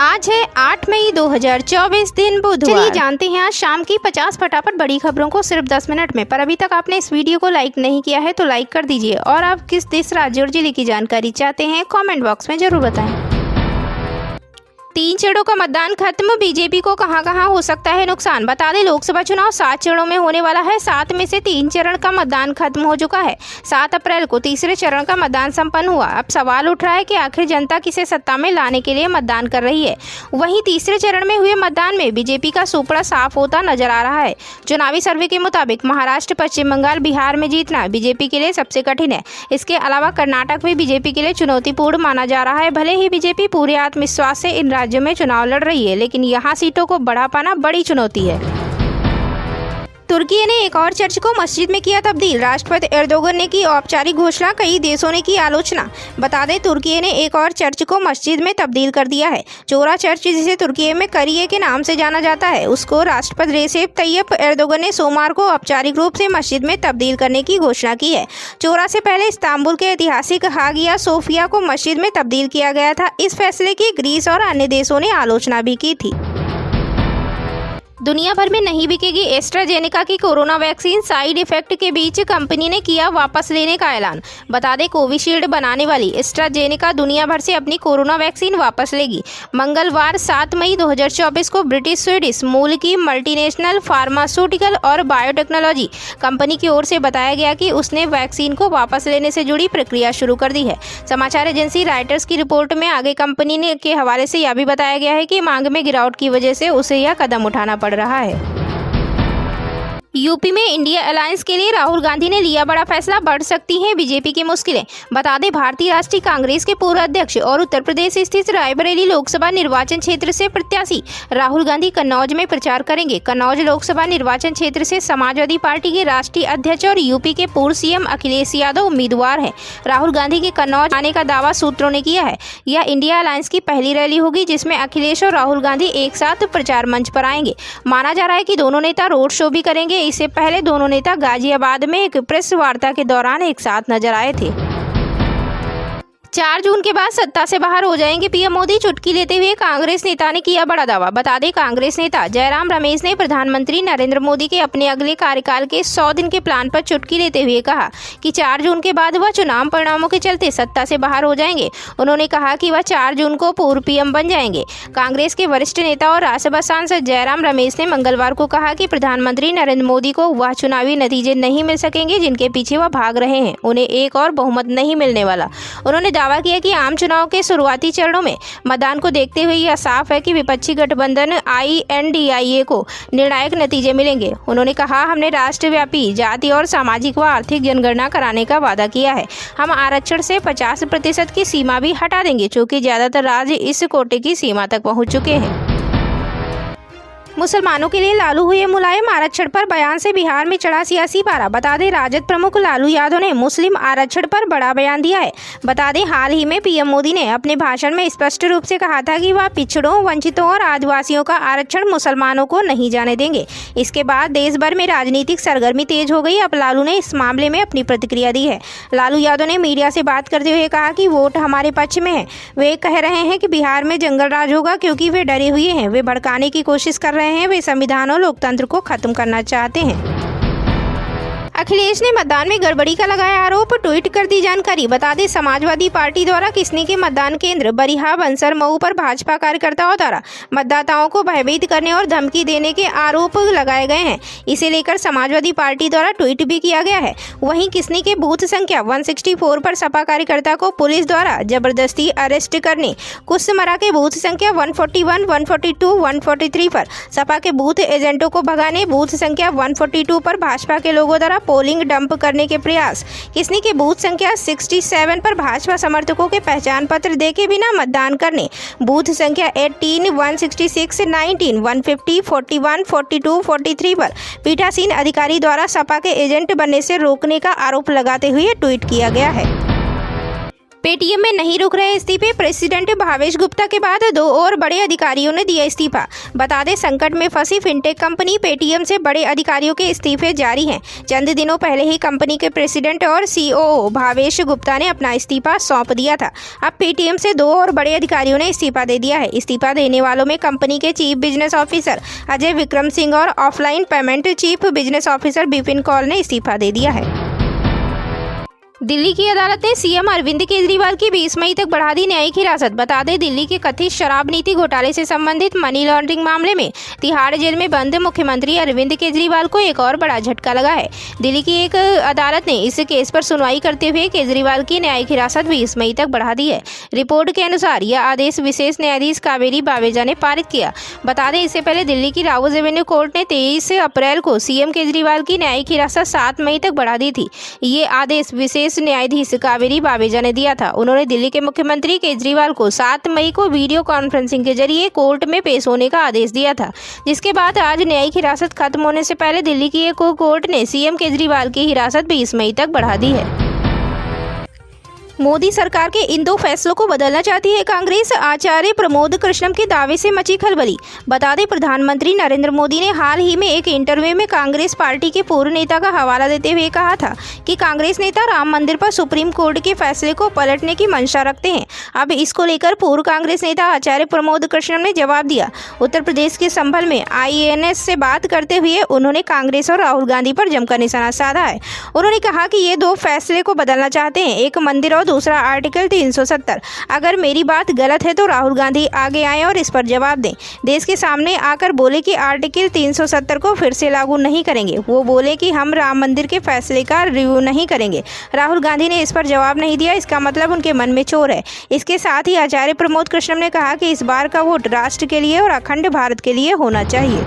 आज है 8 मई 2024 दिन बुधवार। चलिए जानते हैं आज शाम की 50 फटाफट बड़ी खबरों को सिर्फ 10 मिनट में। पर अभी तक आपने इस वीडियो को लाइक नहीं किया है तो लाइक कर दीजिए और आप किस देश, राज्य और जिले की जानकारी चाहते हैं कमेंट बॉक्स में जरूर बताएं। 3 चरणों का मतदान खत्म, बीजेपी को कहां हो सकता है नुकसान। बता दें लोकसभा चुनाव 7 चरणों में होने वाला है। 7 में से 3 चरण का मतदान खत्म हो चुका है। 7 अप्रैल को तीसरे चरण का मतदान संपन्न हुआ। अब सवाल उठ रहा है कि आखिर जनता किसे सत्ता में लाने के लिए मतदान कर रही है। वहीं तीसरे चरण में हुए मतदान में बीजेपी का सुपड़ा साफ होता नजर आ रहा है। चुनावी सर्वे के मुताबिक महाराष्ट्र, पश्चिम बंगाल, बिहार में जीतना बीजेपी के लिए सबसे कठिन है। इसके अलावा कर्नाटक भी बीजेपी के लिए चुनौतीपूर्ण माना जा रहा है। भले ही बीजेपी पूरे आत्मविश्वास से इन राज्यों में चुनाव लड़ रही है, लेकिन यहाँ सीटों को बढ़ा पाना बड़ी चुनौती है। तुर्की ने एक और चर्च को मस्जिद में किया तब्दील। राष्ट्रपति एर्दोगन ने की औपचारिक घोषणा, कई देशों ने की आलोचना। बता दें तुर्की ने एक और चर्च को मस्जिद में तब्दील कर दिया है। चोरा चर्च, जिसे तुर्की में करिए के नाम से जाना जाता है, उसको राष्ट्रपति रेसेप तैयप एर्दोगन ने सोमवार को औपचारिक रूप से मस्जिद में तब्दील करने की घोषणा की है। चोरा से पहले इस्तांबुल के ऐतिहासिक हागिया सोफिया को मस्जिद में तब्दील किया गया था। इस फैसले की ग्रीस और अन्य देशों ने आलोचना भी की थी। दुनिया भर में नहीं बिकेगी एस्ट्राजेनेका की कोरोना वैक्सीन, साइड इफेक्ट के बीच कंपनी ने किया वापस लेने का ऐलान। बता दें कोविशील्ड बनाने वाली एस्ट्राजेनेका दुनिया भर से अपनी कोरोना वैक्सीन वापस लेगी। मंगलवार 7 मई 2024 को ब्रिटिश स्वीडिश मूल की मल्टीनेशनल फार्मास्यूटिकल और बायोटेक्नोलॉजी कंपनी की ओर से बताया गया कि उसने वैक्सीन को वापस लेने से जुड़ी प्रक्रिया शुरू कर दी है। समाचार एजेंसी रॉयटर्स की रिपोर्ट में आगे कंपनी ने के हवाले से यह भी बताया गया है कि मांग में गिरावट की वजह से उसे यह कदम उठाना पड़ रहा है। यूपी में इंडिया अलायंस के लिए राहुल गांधी ने लिया बड़ा फैसला, बढ़ सकती हैं बीजेपी की मुश्किलें। बता दें भारतीय राष्ट्रीय कांग्रेस के पूर्व अध्यक्ष और उत्तर प्रदेश स्थित रायबरेली लोकसभा निर्वाचन क्षेत्र से प्रत्याशी राहुल गांधी कन्नौज में प्रचार करेंगे। कन्नौज लोकसभा निर्वाचन क्षेत्र से समाजवादी पार्टी के राष्ट्रीय अध्यक्ष और यूपी के पूर्व सीएम अखिलेश यादव उम्मीदवार हैं। राहुल गांधी के कन्नौज आने का दावा सूत्रों ने किया है। यह इंडिया अलायंस की पहली रैली होगी जिसमें अखिलेश और राहुल गांधी एक साथ प्रचार मंच पर आएंगे। माना जा रहा है कि दोनों नेता रोड शो भी करेंगे। इससे पहले दोनों नेता गाजियाबाद में एक प्रेस वार्ता के दौरान एक साथ नजर आए थे। 4 जून के बाद सत्ता से बाहर हो जाएंगे पीएम मोदी, चुटकी लेते हुए कांग्रेस नेता ने किया बड़ा दावा। बता दें कांग्रेस नेता जयराम रमेश ने प्रधानमंत्री नरेंद्र मोदी के अपने अगले कार्यकाल के 100 दिन के प्लान पर चुटकी लेते हुए कहा कि 4 जून के बाद वह चुनाव परिणामों के चलते सत्ता से बाहर हो जाएंगे। उन्होंने कहा कि वह 4 जून को पूर्व पीएम बन जाएंगे। कांग्रेस के वरिष्ठ नेता और राज्यसभा सांसद जयराम रमेश ने मंगलवार को कहा कि प्रधानमंत्री नरेंद्र मोदी को वह चुनावी नतीजे नहीं मिल सकेंगे जिनके पीछे वह भाग रहे हैं। उन्हें एक और बहुमत नहीं मिलने वाला। उन्होंने दावा किया कि आम चुनाव के शुरुआती चरणों में मतदान को देखते हुए यह साफ है कि विपक्षी गठबंधन INDIA को निर्णायक नतीजे मिलेंगे। उन्होंने कहा, हमने राष्ट्रव्यापी जाति और सामाजिक व आर्थिक जनगणना कराने का वादा किया है। हम आरक्षण से 50% की सीमा भी हटा देंगे, चूंकि ज्यादातर राज्य इस कोटे की सीमा तक पहुंच चुके हैं। मुसलमानों के लिए लालू हुए मुलायम, आरक्षण पर बयान से बिहार में चढ़ा सियासी पारा। बता दें राजद प्रमुख लालू यादव ने मुस्लिम आरक्षण पर बड़ा बयान दिया है। बता दें हाल ही में पीएम मोदी ने अपने भाषण में स्पष्ट रूप से कहा था कि वह पिछड़ों, वंचितों और आदिवासियों का आरक्षण मुसलमानों को नहीं जाने देंगे। इसके बाद देश भर में राजनीतिक सरगर्मी तेज हो गई। अब लालू ने इस मामले में अपनी प्रतिक्रिया दी है। लालू यादव ने मीडिया से बात करते हुए कहा कि वोट हमारे पक्ष में है। वे कह रहे हैं कि बिहार में जंगल राज होगा क्योंकि वे डरे हुए हैं। वे भड़काने की कोशिश कर रहे हैं। वे संविधान और लोकतंत्र को खत्म करना चाहते हैं। अखिलेश ने मतदान में गड़बड़ी का लगाया आरोप, ट्वीट कर दी जानकारी। बता दें समाजवादी पार्टी द्वारा किसनी के मतदान केंद्र बरिहा, बंसर, मऊ पर भाजपा कार्यकर्ताओं द्वारा मतदाताओं को भयभीत करने और धमकी देने के आरोप लगाए गए हैं। इसे लेकर समाजवादी पार्टी द्वारा ट्वीट भी किया गया है। वहीं किसनी के बूथ संख्या 164 पर सपा कार्यकर्ता को पुलिस द्वारा जबरदस्ती अरेस्ट करने, कुशमरा के बूथ संख्या 141, 142, 143 पर सपा के बूथ एजेंटों को भगाने, बूथ संख्या 142 पर भाजपा के लोगों द्वारा पोलिंग डंप करने के प्रयास, किसनी के बूथ संख्या 67 पर भाजपा समर्थकों के पहचान पत्र देके बिना मतदान करने, बूथ संख्या 18, 166, 19, 150, 41, 42, 43 पर पीठासीन अधिकारी द्वारा सपा के एजेंट बनने से रोकने का आरोप लगाते हुए ट्वीट किया गया है। पेटीएम में नहीं रुक रहे इस्तीफे। प्रेसिडेंट भावेश गुप्ता के बाद 2 और बड़े अधिकारियों ने दिया इस्तीफा। बता दें, संकट में फंसी फिनटेक कंपनी पेटीएम से बड़े अधिकारियों के इस्तीफे जारी हैं। चंद दिनों पहले ही कंपनी के प्रेसिडेंट और सीईओ भावेश गुप्ता ने अपना इस्तीफा सौंप दिया था। अब पेटीएम से 2 और बड़े अधिकारियों ने इस्तीफा दे दिया है। इस्तीफा देने वालों में कंपनी के chief business officer Ajay Vikram Singh और offline payment chief business officer Bipin Kaul ने इस्तीफा दे दिया है। दिल्ली की अदालत ने सीएम अरविंद केजरीवाल की 20 मई तक बढ़ा दी न्यायिक हिरासत। बता दें, दिल्ली के कथित शराब नीति घोटाले से संबंधित मनी लॉन्ड्रिंग मामले में तिहाड़ जेल में बंद मुख्यमंत्री अरविंद केजरीवाल को एक और बड़ा झटका लगा है। दिल्ली की एक अदालत ने इस केस पर सुनवाई करते हुए केजरीवाल की न्यायिक हिरासत 20 मई तक बढ़ा दी है। रिपोर्ट के अनुसार यह आदेश विशेष न्यायाधीश कावेरी बावेजा ने पारित किया। बता दें, इससे पहले दिल्ली की राउज एवेन्यू कोर्ट ने 23 अप्रैल को सीएम केजरीवाल की न्यायिक हिरासत 7 मई तक बढ़ा दी थी। ये आदेश विशेष न्यायाधीश कावेरी बावेजा ने दिया था। उन्होंने दिल्ली के मुख्यमंत्री केजरीवाल को 7 मई को वीडियो कॉन्फ्रेंसिंग के जरिए कोर्ट में पेश होने का आदेश दिया था, जिसके बाद आज न्यायिक हिरासत खत्म होने से पहले दिल्ली की एक कोर्ट ने सीएम केजरीवाल की हिरासत 20 मई तक बढ़ा दी है। मोदी सरकार के इन 2 फैसलों को बदलना चाहती है कांग्रेस। आचार्य प्रमोद कृष्णम के दावे से मची खलबली। बता दें, प्रधानमंत्री नरेंद्र मोदी ने हाल ही में एक इंटरव्यू में कांग्रेस पार्टी के पूर्व नेता का हवाला देते हुए कहा था कि कांग्रेस नेता राम मंदिर पर सुप्रीम कोर्ट के फैसले को पलटने की मंशा रखते हैं। अब इसको लेकर पूर्व कांग्रेस नेता आचार्य प्रमोद कृष्णम ने जवाब दिया। उत्तर प्रदेश के संभल में IANS से बात करते हुए उन्होंने कांग्रेस और राहुल गांधी पर जमकर निशाना साधा है। उन्होंने कहा कि ये 2 फैसले को बदलना चाहते हैं, एक मंदिर और दूसरा आर्टिकल 370। अगर मेरी बात गलत है तो राहुल गांधी आगे आए और इस पर जवाब दें। देश के सामने आकर बोले कि आर्टिकल 370 को फिर से लागू नहीं करेंगे। वो बोले कि हम राम मंदिर के फैसले का रिव्यू नहीं करेंगे। राहुल गांधी ने इस पर जवाब नहीं दिया, इसका मतलब उनके मन में चोर है। इसके साथ ही आचार्य प्रमोद कृष्णम ने कहा कि इस बार का वोट राष्ट्र के लिए और अखंड भारत के लिए होना चाहिए।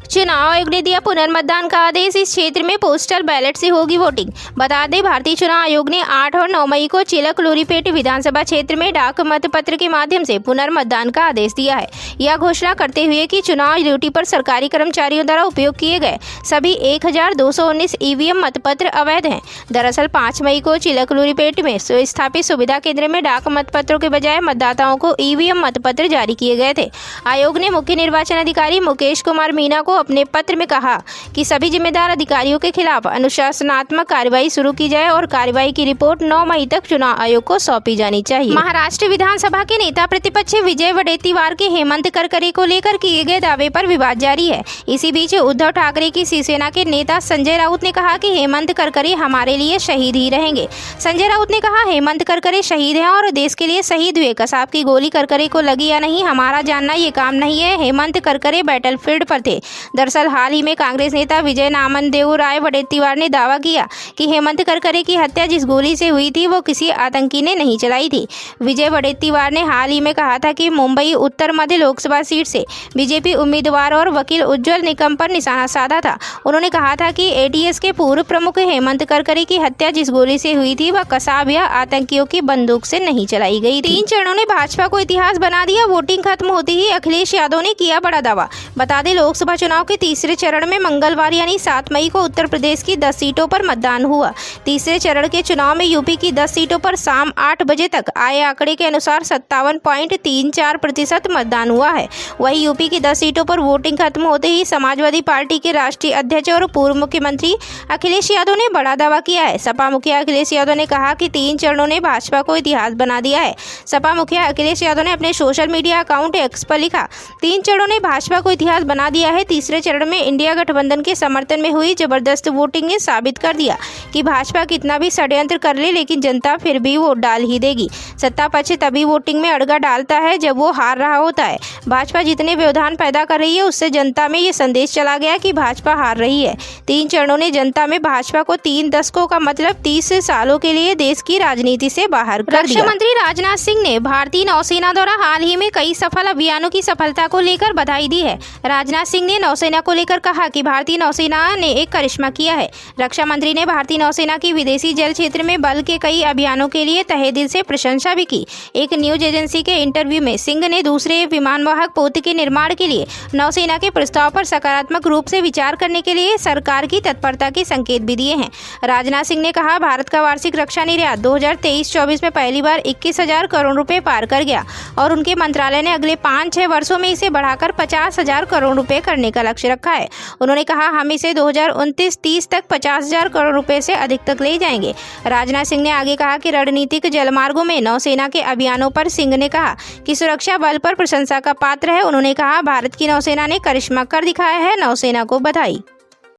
चुनाव आयोग ने दिया पुनर्मतदान का आदेश। इस क्षेत्र में पोस्टल बैलेट से होगी वोटिंग। बता दें, भारतीय चुनाव आयोग ने 8 और 9 मई को चिलक लूरीपेट विधानसभा क्षेत्र में डाक मतपत्र के माध्यम से पुनर्मतदान का आदेश दिया है। यह घोषणा करते हुए कि चुनाव ड्यूटी पर सरकारी कर्मचारियों द्वारा उपयोग किए गए सभी 1219 EVM मतपत्र अवैध हैं। दरअसल 5 मई को चिलक लूरीपेट में स्थापित सुविधा केंद्र में डाक मतपत्रों के बजाय मतदाताओं को EVM मतपत्र जारी किए गए थे। आयोग ने मुख्य निर्वाचन अधिकारी मुकेश कुमार मीना को अपने पत्र में कहा कि सभी जिम्मेदार अधिकारियों के खिलाफ अनुशासनात्मक कार्रवाई शुरू की जाए और कार्रवाई की रिपोर्ट 9 मई तक चुनाव आयोग को सौंपी जानी चाहिए। महाराष्ट्र विधानसभा के नेता प्रतिपक्ष विजय वडेट्टीवार के हेमंत करकरे को लेकर किए गए दावे पर विवाद जारी है। इसी बीच उद्धव ठाकरे की शिवसेना के नेता संजय राउत ने कहा कि हेमंत करकरे हमारे लिए शहीद ही रहेंगे। संजय राउत ने कहा, हेमंत करकरे शहीद हैं और देश के लिए शहीद हुए। कसाब की गोली करकरे को लगी या नहीं, हमारा जानना ये काम नहीं है। हेमंत करकरे बैटलफील्ड पर थे। दरअसल हाल ही में कांग्रेस नेता विजय नामदेव राय वडेट्टीवार ने दावा किया कि हेमंत करकरे की हत्या जिस गोली से हुई थी वो किसी आतंकी ने नहीं चलाई थी। विजय वडेट्टीवार ने हाल ही में कहा था कि मुंबई उत्तर मध्य लोकसभा सीट से बीजेपी उम्मीदवार और वकील उज्जवल निकम पर निशाना साधा था। उन्होंने कहा था कि ATS के पूर्व प्रमुख हेमंत करकरे की हत्या जिस गोली से हुई थी वह कसाब या आतंकियों की बंदूक से नहीं चलाई गई थी। 3 चरणों ने भाजपा को इतिहास बना दिया। वोटिंग खत्म होते ही अखिलेश यादव ने किया बड़ा दावा। बता दें, लोकसभा चुनाव के तीसरे चरण में मंगलवार यानी 7 मई को उत्तर प्रदेश की 10 सीटों पर मतदान हुआ। तीसरे चरण के चुनाव में यूपी की 10 सीटों पर शाम 8 बजे तक आए आंकड़े के अनुसार 57.34% मतदान हुआ है। वहीं यूपी की 10 सीटों पर वोटिंग खत्म होते ही समाजवादी पार्टी के राष्ट्रीय अध्यक्ष और पूर्व मुख्यमंत्री अखिलेश यादव ने बड़ा दावा किया है। सपा मुखिया अखिलेश यादव ने कहा कि 3 चरणों ने भाजपा को इतिहास बना दिया है। सपा मुखिया अखिलेश यादव ने अपने सोशल मीडिया अकाउंट X पर लिखा, 3 चरणों ने भाजपा को इतिहास बना दिया है। तीसरे चरण में इंडिया गठबंधन के समर्थन में हुई जबरदस्त वोटिंग ने साबित कर दिया कि भाजपा कितना भी षड्यंत्र कर ले लेकिन जनता फिर भी वोट डाल ही देगी। सत्ता पक्ष तभी वोटिंग में अड़गा डालता है जब वो हार रहा होता है। भाजपा जितने व्यवधान पैदा कर रही है उससे जनता में ये संदेश चला गया कि भाजपा हार रही है। 3 चरणों ने जनता में भाजपा को 3 दशकों का मतलब 30 सालों के लिए देश की राजनीति से बाहर कर दिया। रक्षा मंत्री राजनाथ सिंह ने भारतीय नौसेना द्वारा हाल ही में कई सफल अभियानों की सफलता को लेकर बधाई दी है। राजनाथ सिंह ने नौसेना को लेकर कहा कि भारतीय नौसेना ने एक करिश्मा किया है। रक्षा मंत्री ने भारतीय नौसेना की विदेशी जल क्षेत्र में बल के कई अभियानों के लिए तहे दिल से प्रशंसा भी की। एक न्यूज एजेंसी के इंटरव्यू में सिंह ने दूसरे विमानवाहक पोत के निर्माण के लिए नौसेना के प्रस्ताव पर सकारात्मक रूप से विचार करने के लिए सरकार की तत्परता के संकेत भी दिए हैं। राजनाथ सिंह ने कहा, भारत का वार्षिक रक्षा निर्यात 2023-24 में पहली बार 21,000 करोड़ रुपए पार कर गया और उनके मंत्रालय ने अगले 5-6 वर्षों में इसे बढ़ाकर 50,000 करोड़ रुपए करने का लक्ष्य रखा है। उन्होंने कहा, हम इसे 2029-30 तक 50,000 करोड़ रुपए से अधिक तक ले जाएंगे। राजनाथ सिंह ने आगे कहा कि रणनीतिक जलमार्गों में नौसेना के अभियानों पर सिंह ने कहा कि सुरक्षा बल पर प्रशंसा का पात्र है। उन्होंने कहा, भारत की नौसेना ने करिश्मा कर दिखाया है। नौसेना को बधाई।